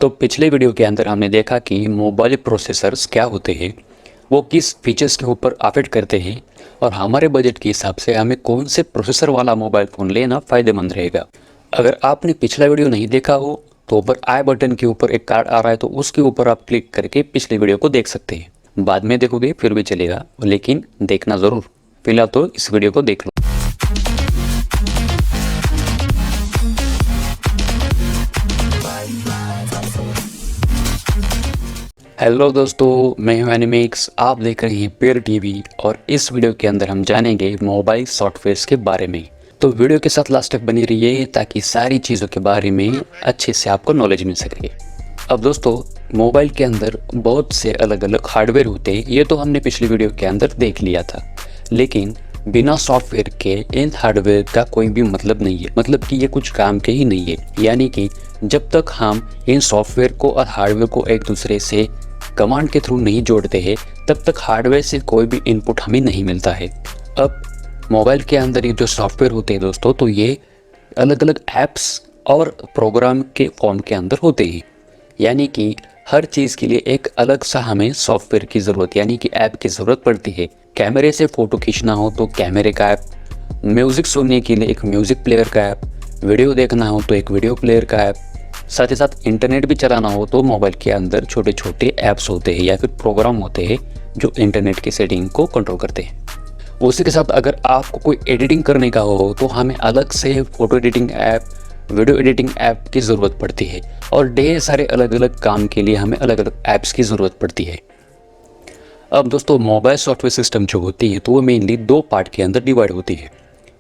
तो पिछले वीडियो के अंदर हमने देखा कि मोबाइल प्रोसेसर्स क्या होते हैं, वो किस फीचर्स के ऊपर अफेक्ट करते हैं और हमारे बजट के हिसाब से हमें कौन से प्रोसेसर वाला मोबाइल फ़ोन लेना फ़ायदेमंद रहेगा। अगर आपने पिछला वीडियो नहीं देखा हो तो ऊपर आई बटन के ऊपर एक कार्ड आ रहा है, तो उसके ऊपर आप क्लिक करके पिछले वीडियो को देख सकते हैं। बाद में देखोगे फिर भी चलेगा, लेकिन देखना ज़रूर। फिलहाल तो इस वीडियो को देख लो। हेलो दोस्तों, मैं हूं एनिमिक्स। आप देख रहे हैं पेयर टीवी और इस वीडियो के अंदर हम जानेंगे मोबाइल सॉफ्टवेयर्स के बारे में। तो वीडियो के साथ लास्ट तक बनी रहिए ताकि सारी चीज़ों के बारे में अच्छे से आपको नॉलेज मिल सके। अब दोस्तों, मोबाइल के अंदर बहुत से अलग अलग हार्डवेयर होते हैं, ये तो हमने पिछली वीडियो के अंदर देख लिया था। लेकिन बिना सॉफ्टवेयर के इन हार्डवेयर का कोई भी मतलब नहीं है, मतलब कि ये कुछ काम के ही नहीं है। यानी कि जब तक हम इन सॉफ्टवेयर को और हार्डवेयर को एक दूसरे से कमांड के थ्रू नहीं जोड़ते हैं, तब तक हार्डवेयर से कोई भी इनपुट हमें नहीं मिलता है। अब मोबाइल के अंदर ये जो सॉफ्टवेयर होते हैं दोस्तों, तो ये अलग अलग ऐप्स और प्रोग्राम के फॉर्म के अंदर होते हैं। यानी कि हर चीज़ के लिए एक अलग सा हमें सॉफ्टवेयर की ज़रूरत, यानी कि ऐप की ज़रूरत पड़ती है। कैमरे से फ़ोटो खींचना हो तो कैमरे का ऐप, म्यूज़िक सुनने के लिए एक म्यूज़िक प्लेयर का ऐप, वीडियो देखना हो तो एक वीडियो प्लेयर का ऐप, साथ ही साथ इंटरनेट भी चलाना हो तो मोबाइल के अंदर छोटे छोटे ऐप्स होते हैं या फिर प्रोग्राम होते हैं जो इंटरनेट की सेटिंग को कंट्रोल करते हैं। उसी के साथ अगर आपको कोई एडिटिंग करने का हो तो हमें अलग से photo editing app, video editing app की ज़रूरत पड़ती है और ढेर सारे अलग अलग काम के लिए हमें अलग अलग ऐप्स की ज़रूरत पड़ती है। अब दोस्तों, मोबाइल सॉफ्टवेयर सिस्टम जो होती है तो वो मेनली दो पार्ट के अंदर डिवाइड होती है।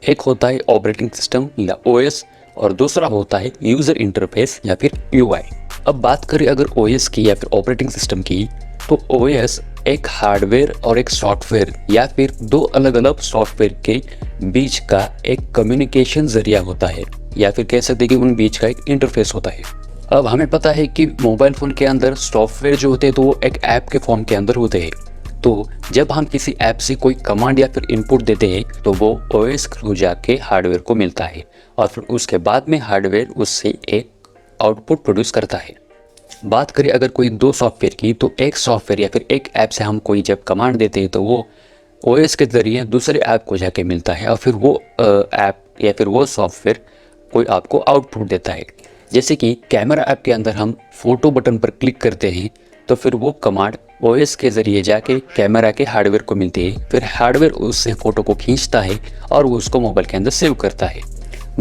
एक होता है ऑपरेटिंग सिस्टम या ओएस और दूसरा होता है यूज़र इंटरफेस या फिर यूआई। अब बात करें अगर ओएस की या फिर ऑपरेटिंग सिस्टम की, तो ओएस एक हार्डवेयर और एक सॉफ्टवेयर या फिर दो अलग अलग सॉफ्टवेयर के बीच का एक कम्युनिकेशन जरिया होता है, या फिर कह सकते हैं कि उन बीच का एक इंटरफेस होता है। अब हमें पता है कि मोबाइल फ़ोन के अंदर सॉफ्टवेयर जो होते हैं तो वो एक ऐप के फॉर्म के अंदर होते हैं। तो जब हम किसी ऐप से कोई कमांड या फिर इनपुट देते हैं तो वो ओएस थ्रू जाके हार्डवेयर को मिलता है और फिर उसके बाद में हार्डवेयर उससे एक आउटपुट प्रोड्यूस करता है। बात करें अगर कोई दो सॉफ्टवेयर की, तो एक सॉफ्टवेयर या फिर एक ऐप से हम कोई जब कमांड देते हैं तो वो ओएस के ज़रिए दूसरे ऐप को जाके मिलता है और फिर वो ऐप या फिर वो सॉफ्टवेयर कोई आपको आउटपुट देता है। जैसे कि कैमरा ऐप के अंदर हम फोटो बटन पर क्लिक करते हैं तो फिर वो कमांड ओएस के ज़रिए जाके कैमरा के हार्डवेयर को मिलती है, फिर हार्डवेयर उससे फ़ोटो को खींचता है और वो उसको मोबाइल के अंदर सेव करता है।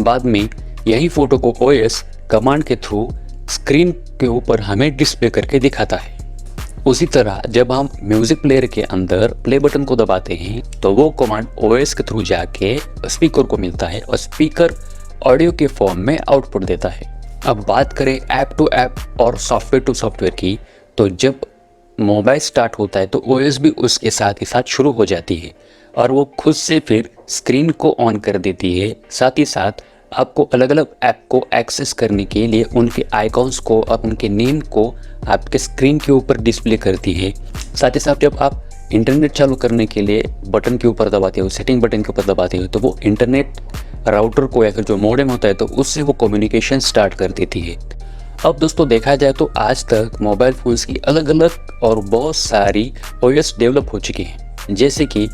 बाद में यही फ़ोटो को ओएस कमांड के थ्रू स्क्रीन के ऊपर हमें डिस्प्ले करके दिखाता है। उसी तरह जब हम म्यूज़िक प्लेयर के अंदर प्ले बटन को दबाते हैं तो वो कमांड ओएस के थ्रू जाके स्पीकर को मिलता है और स्पीकर ऑडियो के फॉर्म में आउटपुट देता है। अब बात करें ऐप टू ऐप और सॉफ्टवेयर टू सॉफ्टवेयर की, तो जब मोबाइल स्टार्ट होता है तो ओएस भी उसके साथ ही साथ शुरू हो जाती है और वो खुद से फिर स्क्रीन को ऑन कर देती है। साथ ही साथ आपको अलग अलग ऐप को एक्सेस करने के लिए उनके आइकॉन्स को और उनके नेम को आपके स्क्रीन के ऊपर डिस्प्ले करती है। साथ ही साथ जब आप इंटरनेट चालू करने के लिए बटन के ऊपर दबाते हो, सेटिंग बटन के ऊपर दबाते हो, तो वो इंटरनेट राउटर को या फिर जो मॉडेम होता है तो उससे वो कम्युनिकेशन स्टार्ट कर देती है। अब दोस्तों, देखा जाए तो आज तक मोबाइल फ़ोन्स की अलग अलग और बहुत सारी ओएस डेवलप हो चुकी हैं, जैसे कि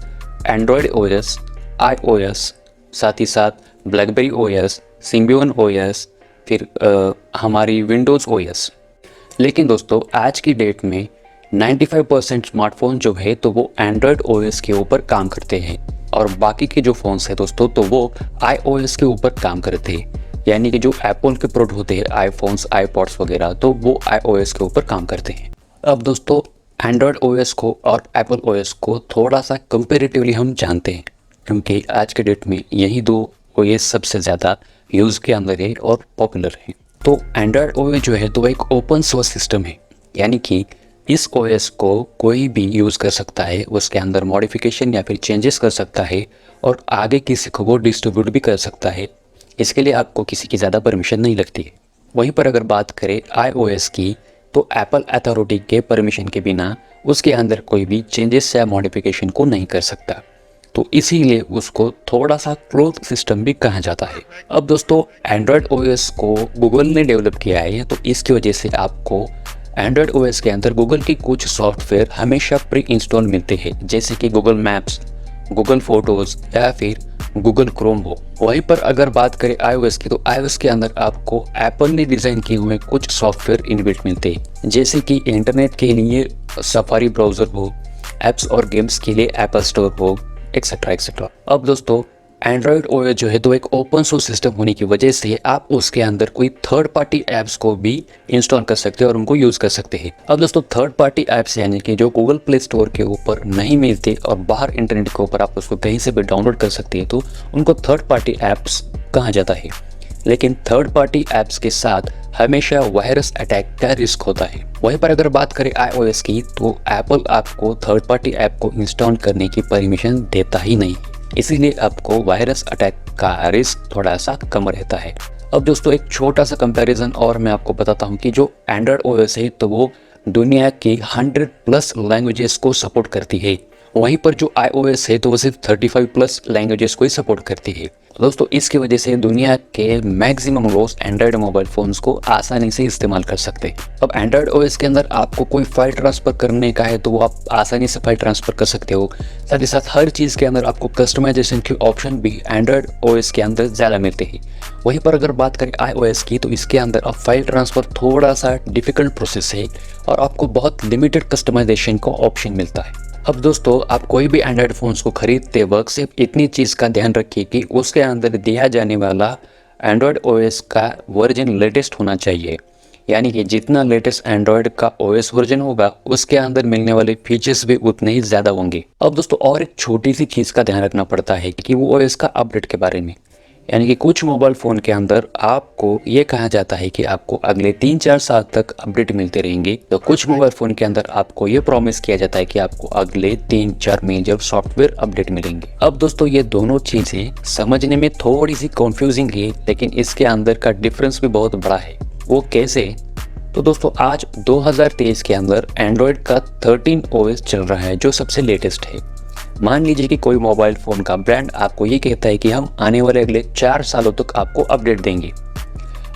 एंड्रॉयड ओएस, आईओएस, साथ ही साथ ब्लैकबेरी ओएस, सिम्बियन ओएस, फिर हमारी विंडोज़ ओएस। लेकिन दोस्तों, आज की डेट में 95% स्मार्टफोन जो है तो वो एंड्रॉयड ओएस के ऊपर काम करते हैं और बाकी के जो फ़ोन्स हैं दोस्तों तो वो आईओएस के ऊपर काम करते हैं। यानी कि जो एप्पल के प्रोडक्ट होते हैं, आईफोन्स, आईपॉड्स वगैरह, तो वो आईओएस के ऊपर काम करते हैं। अब दोस्तों, एंड्रॉयड ओएस को और एप्पल ओएस को थोड़ा सा कंपेरेटिवली हम जानते हैं, क्योंकि आज के डेट में यही दो ओएस सबसे ज़्यादा यूज़ के अंदर है और पॉपुलर है। तो एंड्रॉयड ओएस जो है तो एक ओपन सोर्स सिस्टम है, यानी कि इस ओएस को कोई भी यूज़ कर सकता है, उसके अंदर मॉडिफिकेशन या फिर चेंजेस कर सकता है और आगे किसी को वो डिस्ट्रीब्यूट भी कर सकता है। इसके लिए आपको किसी की ज़्यादा परमिशन नहीं लगती है। वहीं पर अगर बात करें आईओएस की, तो एप्पल अथॉरिटी के परमिशन के बिना उसके अंदर कोई भी चेंजेस या मॉडिफिकेशन को नहीं कर सकता। तो इसीलिए उसको थोड़ा सा क्लोज सिस्टम भी कहा जाता है। अब दोस्तों एंड्रॉयड ओएस को गूगल ने डेवलप किया है, तो इसकी वजह से आपको एंड्रॉयड ओएस के अंदर गूगल की कुछ सॉफ्टवेयर हमेशा प्री इंस्टॉल मिलते हैं, जैसे कि गूगल मैप्स, गूगल फोटोज़ या फिर गूगल क्रोम हो। वहीं पर अगर बात करें iOS की, तो iOS के अंदर आपको एप्पल ने डिज़ाइन किए हुए कुछ सॉफ्टवेयर इनबिल्ट मिलते हैं, जैसे कि इंटरनेट के लिए सफारी ब्राउज़र हो, ऐप्स और गेम्स के लिए एप्पल स्टोर हो, एक्सेट्रा एक्सेट्रा। अब दोस्तों एंड्रॉयड ओएस जो है तो एक ओपन सोर्स सिस्टम होने की वजह से आप उसके अंदर कोई थर्ड पार्टी ऐप्स को भी इंस्टॉल कर सकते हैं और उनको यूज़ कर सकते हैं। अब दोस्तों थर्ड पार्टी ऐप्स यानी कि जो गूगल प्ले स्टोर के ऊपर नहीं मिलते और बाहर इंटरनेट के ऊपर आप उसको कहीं से भी डाउनलोड कर सकते हैं, तो उनको थर्ड पार्टी ऐप्स कहा जाता है। लेकिन थर्ड पार्टी ऐप्स के साथ हमेशा वायरस अटैक का रिस्क होता है। वहीं पर अगर बात करें iOS की, तो एप्पल आपको थर्ड पार्टी ऐप को इंस्टॉल करने की परमिशन देता ही नहीं, इसीलिए आपको वायरस अटैक का रिस्क थोड़ा सा कम रहता है। अब दोस्तों एक छोटा सा कंपैरिजन और मैं आपको बताता हूँ कि जो एंड्रॉयड ओएस है तो वो दुनिया की 100+ लैंग्वेजेस को सपोर्ट करती है, वहीं पर जो iOS है तो वो सिर्फ 35+ लैंग्वेजेस को ही सपोर्ट करती है। दोस्तों इसकी वजह से दुनिया के मैक्सिमम लोग एंड्रॉयड मोबाइल फ़ोन्स को आसानी से इस्तेमाल कर सकते हैं। अब एंड्रॉयड ओएस के अंदर आपको कोई फाइल ट्रांसफ़र करने का है तो वो आप आसानी से फाइल ट्रांसफ़र कर सकते हो। साथ ही साथ हर चीज़ के अंदर आपको कस्टमाइजेशन के ऑप्शन भी एंड्रॉयड ओएस के अंदर ज़्यादा मिलते हैं। वहीं पर अगर बात करें iOS की, तो इसके अंदर अब फाइल ट्रांसफ़र थोड़ा सा डिफ़िकल्ट प्रोसेस है और आपको बहुत लिमिटेड कस्टमाइजेशन का ऑप्शन मिलता है। अब दोस्तों आप कोई भी एंड्रॉयड फ़ोन्स को खरीदते वक्त सिर्फ इतनी चीज़ का ध्यान रखिए कि उसके अंदर दिया जाने वाला एंड्रॉयड ओएस का वर्जन लेटेस्ट होना चाहिए, यानी कि जितना लेटेस्ट एंड्रॉयड का ओएस वर्जन होगा उसके अंदर मिलने वाले फीचर्स भी उतने ही ज़्यादा होंगे। अब दोस्तों और एक छोटी सी चीज़ का ध्यान रखना पड़ता है कि वो ओएस का अपडेट के बारे में, यानी कि कुछ मोबाइल फ़ोन के अंदर आपको ये कहा जाता है कि आपको अगले 3-4 साल तक अपडेट मिलते रहेंगे, तो कुछ मोबाइल फ़ोन के अंदर आपको ये प्रॉमिस किया जाता है कि आपको अगले 3-4 मेजर सॉफ्टवेयर अपडेट मिलेंगे। अब दोस्तों ये दोनों चीज़ें समझने में थोड़ी सी कंफ्यूजिंग है, लेकिन इसके अंदर का डिफरेंस भी बहुत बड़ा है। वो कैसे? तो दोस्तों आज 2023 के अंदर एंड्रॉयड का 13 OS चल रहा है, जो सबसे लेटेस्ट है। मान लीजिए कि कोई मोबाइल फ़ोन का ब्रांड आपको ये कहता है कि हम आने वाले अगले 4 सालों तक आपको अपडेट देंगे।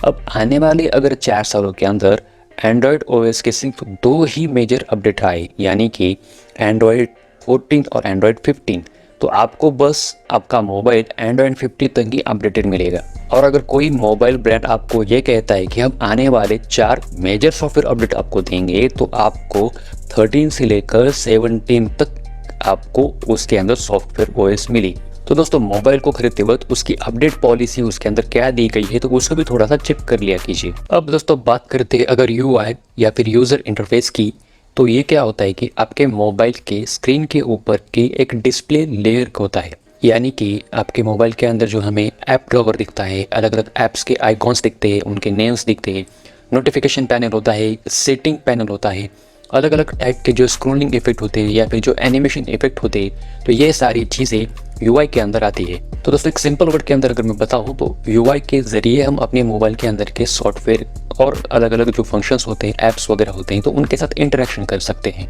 अब आने वाले अगर 4 सालों के अंदर एंड्रॉयड ओएस के सिर्फ 2 ही मेजर अपडेट आए, यानी कि एंड्रॉयड 14 और एंड्रॉयड 15, तो आपको बस आपका मोबाइल एंड्रॉयड 15 तक ही अपडेटेड मिलेगा। और अगर कोई मोबाइल ब्रांड आपको ये कहता है कि हम आने वाले 4 मेजर सॉफ्टवेयर अपडेट आपको देंगे, तो आपको 13 से लेकर 17 तक आपको उसके अंदर सॉफ्टवेयर ओएस मिली। तो दोस्तों मोबाइल को खरीदते वक्त उसकी अपडेट पॉलिसी उसके अंदर क्या दी गई है तो उसको भी थोड़ा सा चेक कर लिया कीजिए। अब दोस्तों बात करते हैं अगर यूआई या फिर यूज़र इंटरफेस की, तो ये क्या होता है कि आपके मोबाइल के स्क्रीन के ऊपर की एक डिस्प्ले लेयर होता है, यानी कि आपके मोबाइल के अंदर जो हमें ऐप ड्रॉवर दिखता है, अलग अलग ऐप्स के आइकॉन्स दिखते हैं, उनके नेम्स दिखते हैं, नोटिफिकेशन पैनल होता है, सेटिंग पैनल होता है, अलग अलग टाइप के जो स्क्रोलिंग इफेक्ट होते हैं या फिर जो एनिमेशन इफेक्ट होते हैं, तो ये सारी चीज़ें यूआई के अंदर आती है। तो दोस्तों एक सिंपल वर्ड के अंदर अगर मैं बताऊँ तो यूआई के ज़रिए हम अपने मोबाइल के अंदर के सॉफ्टवेयर और अलग अलग जो फंक्शंस होते हैं, ऐप्स वगैरह होते हैं, तो उनके साथ इंटरेक्शन कर सकते हैं।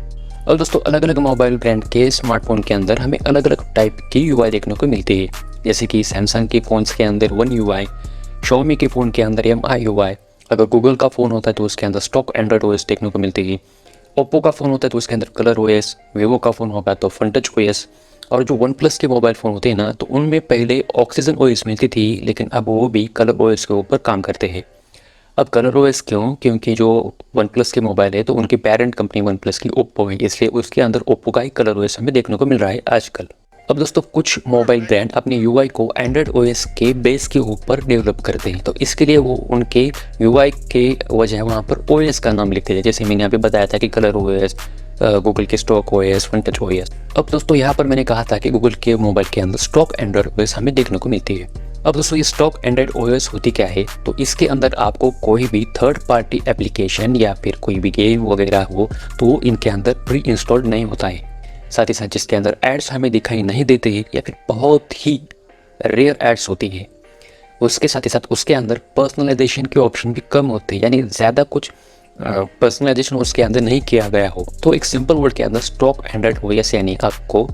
और दोस्तों अलग अलग मोबाइल ब्रांड के स्मार्टफोन के अंदर हमें अलग अलग टाइप की यूआई देखने को मिलती है, जैसे कि सैमसंग के फ़ोन्स के अंदर वन यूआई, शाओमी के फ़ोन के अंदर एमआई यूआई, अगर गूगल का फ़ोन होता है तो उसके अंदर स्टॉक एंड्रॉयड ओएस देखने को मिलती है, ओप्पो का फ़ोन होता है तो उसके अंदर कलर ओएस, वीवो का फ़ोन होगा तो फनटच ओएस, और जो वन प्लस के मोबाइल फ़ोन होते हैं ना, तो उनमें पहले ऑक्सीजन ओएस मिलती थी, लेकिन अब वो भी कलर ओएस के ऊपर काम करते हैं। अब कलर ओएस क्यों? क्योंकि जो वन प्लस के मोबाइल है तो उनकी पेरेंट कंपनी वन प्लस की ओप्पो है, इसलिए उसके अंदर ओप्पो का ही कलर ओएस हमें देखने को मिल रहा है आजकल। अब दोस्तों कुछ मोबाइल ब्रांड अपने यूआई को एंड्रॉयड ओएस के बेस के ऊपर डेवलप करते हैं, तो इसके लिए वो उनके यूआई के वजह वहाँ पर ओएस का नाम लिखते हैं, जैसे मैंने यहाँ पे बताया था कि कलर ओएस, गूगल के स्टॉक ओएस, फनटच ओएस। अब दोस्तों यहाँ पर मैंने कहा था कि गूगल के मोबाइल के अंदर स्टॉक एंड्रॉयड ओएस हमें देखने को मिलती है। अब दोस्तों ये स्टॉक एंड्रॉयड ओएस होती क्या है? तो इसके अंदर आपको कोई भी थर्ड पार्टी एप्लीकेशन या फिर कोई भी गेम वगैरह हो तो इनके अंदर प्री इंस्टॉल्ड नहीं होता है। साथ ही साथ जिसके अंदर एड्स हमें दिखाई नहीं देते हैं या फिर बहुत ही रेयर एड्स होती है, उसके साथ ही साथ उसके अंदर पर्सनलाइजेशन के ऑप्शन भी कम होते हैं, यानी ज़्यादा कुछ पर्सनलाइजेशन उसके अंदर नहीं किया गया हो। तो एक सिंपल वर्ड के अंदर स्टॉक एंड्रॉयड ओएस यानी आपको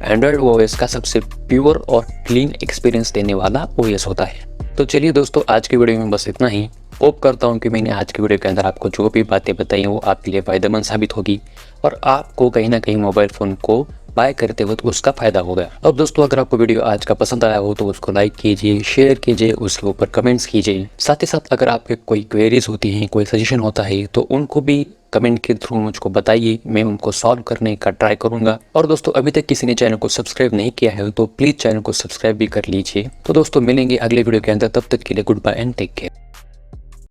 एंड्रॉयड ओएस का सबसे प्योर और क्लीन एक्सपीरियंस देने वाला ओएस होता है। तो चलिए दोस्तों, आज की वीडियो में बस इतना ही। होप करता हूँ कि मैंने आज की वीडियो के अंदर आपको जो भी बातें बताई हैं वो आपके लिए फ़ायदेमंद साबित होगी और आपको कहीं ना कहीं मोबाइल फ़ोन को बाय करते वक्त उसका फ़ायदा होगा। अब दोस्तों, अगर आपको वीडियो आज का पसंद आया हो तो उसको लाइक कीजिए, शेयर कीजिए, उसके ऊपर कमेंट्स कीजिए। साथ ही साथ अगर आपके कोई क्वेरीज होती हैं, कोई सजेशन होता है तो उनको भी कमेंट के थ्रू मुझको बताइए, मैं उनको सॉल्व करने का ट्राई करूंगा। और दोस्तों, अभी तक किसी ने चैनल को सब्सक्राइब नहीं किया है तो प्लीज़ चैनल को सब्सक्राइब भी कर लीजिए। तो दोस्तों, मिलेंगे अगले वीडियो के अंदर, तब तक के लिए good bye and take care.